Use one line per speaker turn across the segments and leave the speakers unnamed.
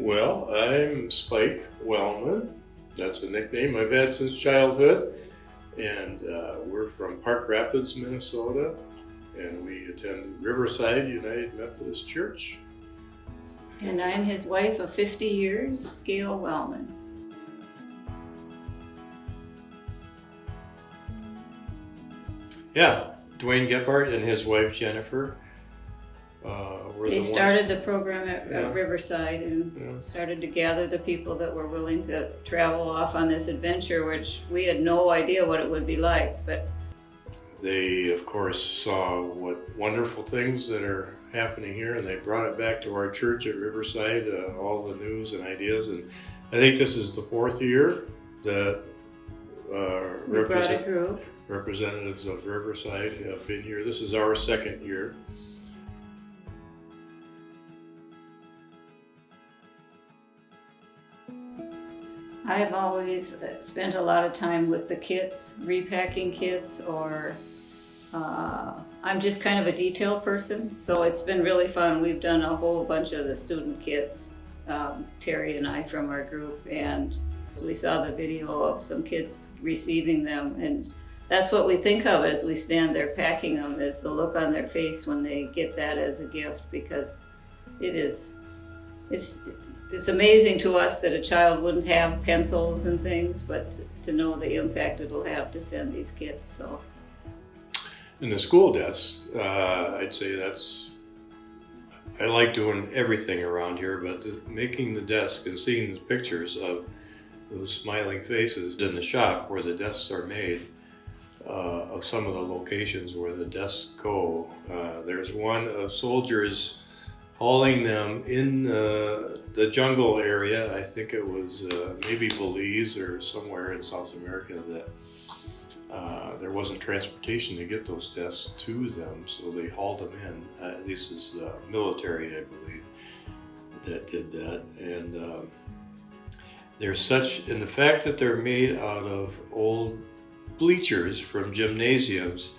Well, I'm Spike Wellman. That's a nickname I've had since childhood. And we're from Park Rapids, Minnesota. And we attend Riverside United Methodist Church.
And I'm his wife of 50 years, Gail Wellman.
Yeah, Dwayne Gephardt and his wife Jennifer were
They
the
started
ones.
the program at Riverside and started to gather the people that were willing to travel off on this adventure, which we had no idea what it would be like. But
They, of course, saw what wonderful things that are happening here, and they brought it back to our church at Riverside, all the news and ideas. And I think this is the fourth year that
we brought a group.
representatives of Riverside have been here. This is our second year.
I have always spent a lot of time with the kits, repacking kits, or I'm just kind of a detail person, so it's been really fun. We've done a whole bunch of the student kits, Terry and I from our group, and we saw the video of some kids receiving them, and that's what we think of as we stand there packing them, is the look on their face when they get that as a gift, because it's amazing to us that a child wouldn't have pencils and things, but to know the impact it'll have to send these kits. So,
In the school desk, I'd say I like doing everything around here, but making the desk and seeing the pictures of those smiling faces in the shop where the desks are made, of some of the locations where the desks go. There's one of soldiers hauling them in the jungle area. I think it was maybe Belize or somewhere in South America that there wasn't transportation to get those desks to them, so they hauled them in. This is military, I believe, that did that. And and the fact that they're made out of old bleachers from gymnasiums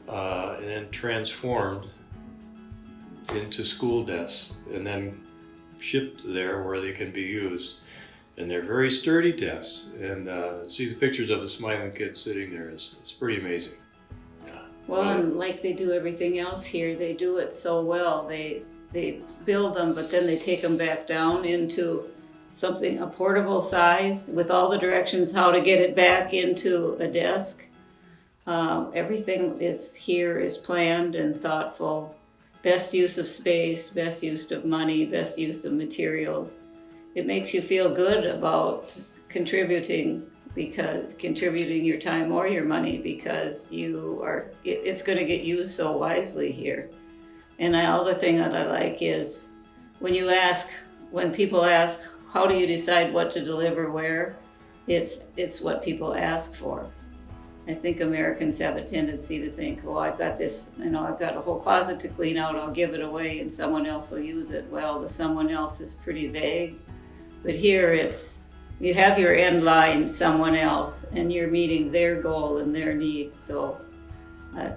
and then transformed into school desks and then shipped there where they can be used. And they're very sturdy desks. And see the pictures of the smiling kids sitting there, it's pretty amazing.
well, and like they do everything else here, they do it so well. They build them, but then they take them back down into a portable size with all the directions how to get it back into a desk. Everything is planned and thoughtful. Best use of space, best use of money, best use of materials. It makes you feel good about contributing your time or your money, because it's going to get used so wisely here. And the other thing that I like is when people ask, how do you decide what to deliver where? It's what people ask for. I think Americans have a tendency to think, oh, I've got this, I've got a whole closet to clean out, I'll give it away and someone else will use it. Well, the someone else is pretty vague. But here you have your end line, someone else, and you're meeting their goal and their need. So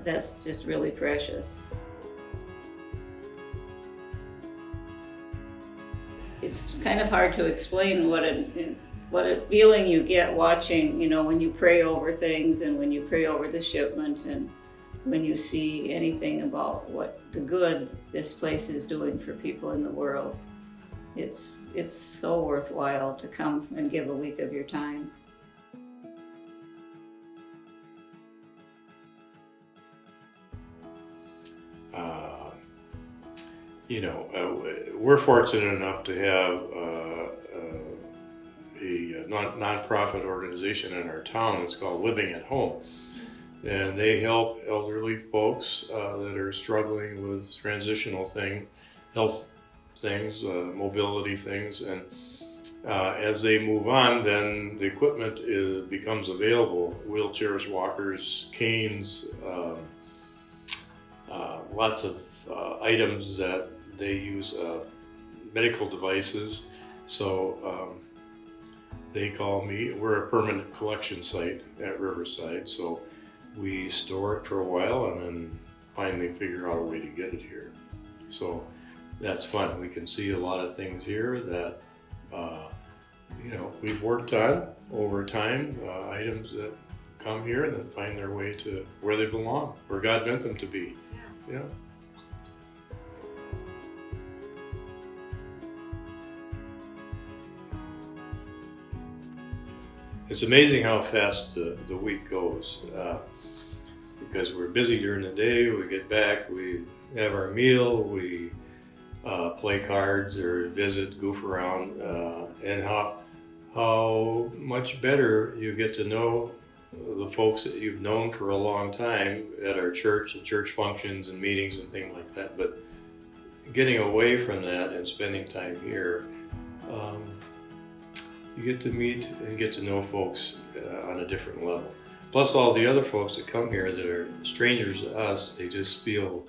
that's just really precious. It's kind of hard to explain what a feeling you get watching, when you pray over things and when you pray over the shipment and when you see anything about what the good this place is doing for people in the world. It's so worthwhile to come and give a week of your time.
We're fortunate enough to have a non-profit organization in our town. It's called Living at Home, and they help elderly folks that are struggling with transitional health things, mobility things, and as they move on, then the equipment becomes available: wheelchairs, walkers, canes, lots of items that they use, medical devices. So they call me. We're a permanent collection site at Riverside, so we store it for a while and then finally figure out a way to get it here. So that's fun. We can see a lot of things here that we've worked on over time items that come here and then find their way to where they belong, where God meant them to be. Yeah. It's amazing how fast the week goes because we're busy during the day. We get back, we have our meal, we play cards or visit, goof around, and how much better you get to know the folks that you've known for a long time at our church and church functions and meetings and things like that. But getting away from that and spending time here, you get to meet and get to know folks on a different level. Plus all the other folks that come here that are strangers to us, they just feel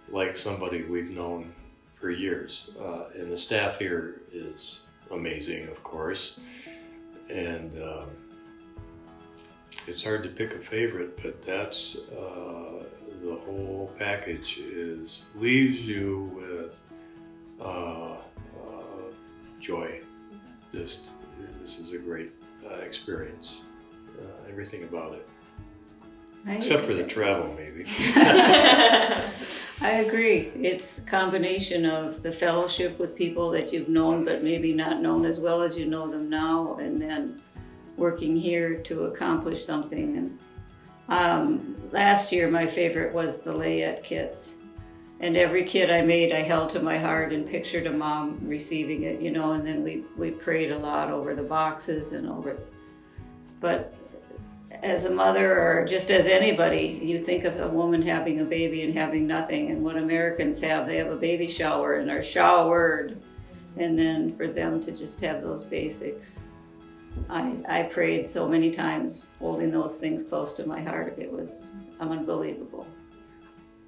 like somebody we've known for years. And the staff here is amazing, of course. And it's hard to pick a favorite, but that's the whole package leaves you with joy. This is a great experience. Everything about it. Except for the travel, maybe.
I agree. It's a combination of the fellowship with people that you've known but maybe not known as well as you know them now, and then working here to accomplish something. And last year my favorite was the layette kits. And every kit I made I held to my heart and pictured a mom receiving it, and then we prayed a lot over the boxes and over. But as a mother or just as anybody, you think of a woman having a baby and having nothing, and what Americans have, they have a baby shower and are showered, and then for them to just have those basics. I prayed so many times holding those things close to my heart. It was unbelievable.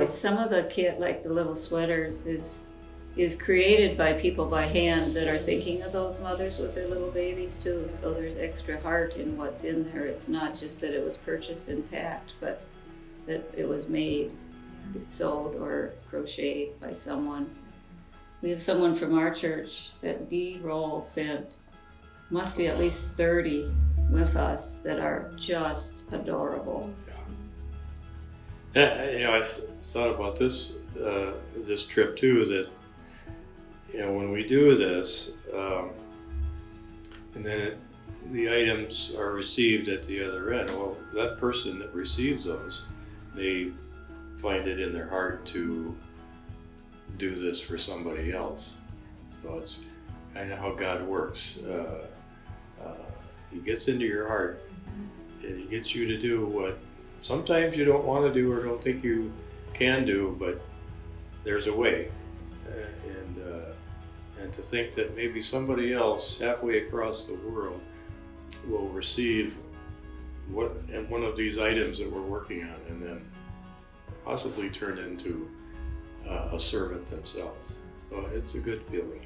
Some of the kit, like the little sweaters, is created by people by hand that are thinking of those mothers with their little babies too. So there's extra heart in what's in there. It's not just that it was purchased and packed, but that it was made, sewed or crocheted by someone. We have someone from our church that Dee Roll sent, must be at least 30 with us, that are just adorable.
Yeah, I've thought about this trip too, that when we do this, and then the items are received at the other end, well, that person that receives those, they find it in their heart to do this for somebody else. So it's kind of how God works. He gets into your heart, and he gets you to do what sometimes you don't want to do or don't think you can do, but there's a way. And to think that maybe somebody else halfway across the world will receive one of these items that we're working on, and then possibly turn into a servant themselves. So it's a good feeling.